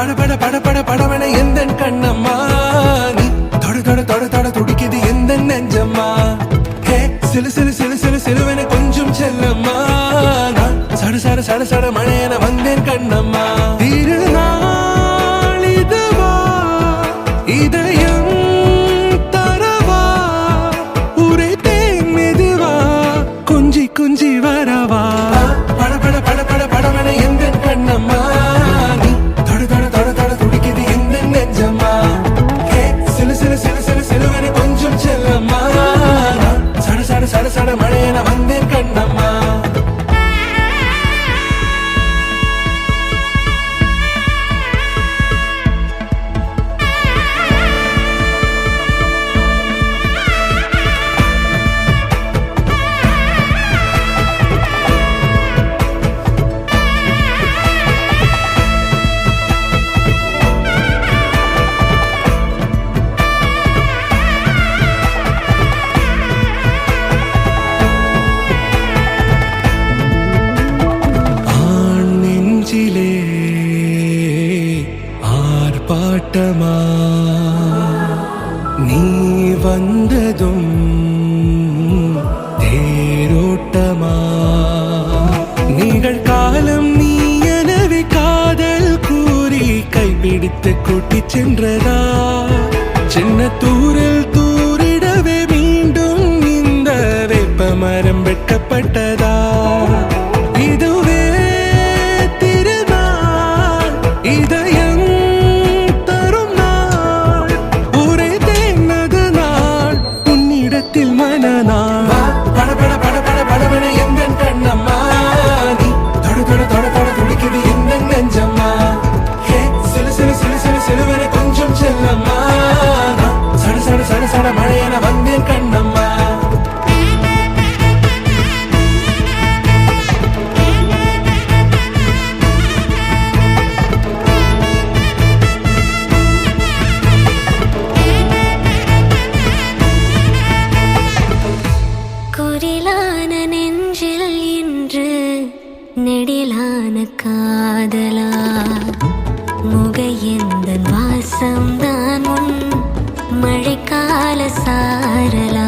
பட பட பட படவன எந்த கண்ணம்மா நீ தொட தொட தொட தொட துடிக்குது எந்த நெஞ்சம்மா ஹே சிலு சிலு சிலு சிலு சிலுவன கொஞ்சம் செல்லம்மா சட சட சட சட மழையன வந்தேன் கண்ணம்மா திருநாள் இதுவா இதயம் தரவா உரைத்தேன் மெதுவா கொஞ்சி கொஞ்சி வரவா பட பட பட பட படவன எந்த கண்ணம்மா நீ தொட தொட தொட தொட துடிக்குது எந்த நெஞ்சம்மா ஹே சிலு சிலு சிலு சிலு சிலுவன கொஞ்சம் செல்லம்மா சட சட சட சட மழையன வந்தேன் கண்ணம்மா ஆர்ப்பாட்டமா நீ வந்ததும் தேரோட்டமா நிகழ்காலம் நீ எனவே காதல் கூறி கைப்பிடித்து கூட்டிச் சென்றதா சின்ன தூரில் தூரிடவே மீண்டும் இந்த வேப்ப மரம் வெட்கப்பட்டதா இதுவே திருநாள் இதயம் தரும் நாள் உரைத்தேனது நாள் உன்னிடத்தில் மனநாள் பட பட பட பட படவன எந்த கண்ணம்மா நீ தொட தொட தொட தொட துடிக்குது எந்த நெஞ்சம்மா ஹே சிலு சிலு சிலு சிலு சிலுவன கொஞ்சம் செல்லம்மா சட சட சட சட மழையன வந்தேன் கண்ணம்மா குறிலான நெஞ்சில் இன்று நெடிலான காதலா முகையெந்த வாசம்தான் உன் மழைக்கால சாரலா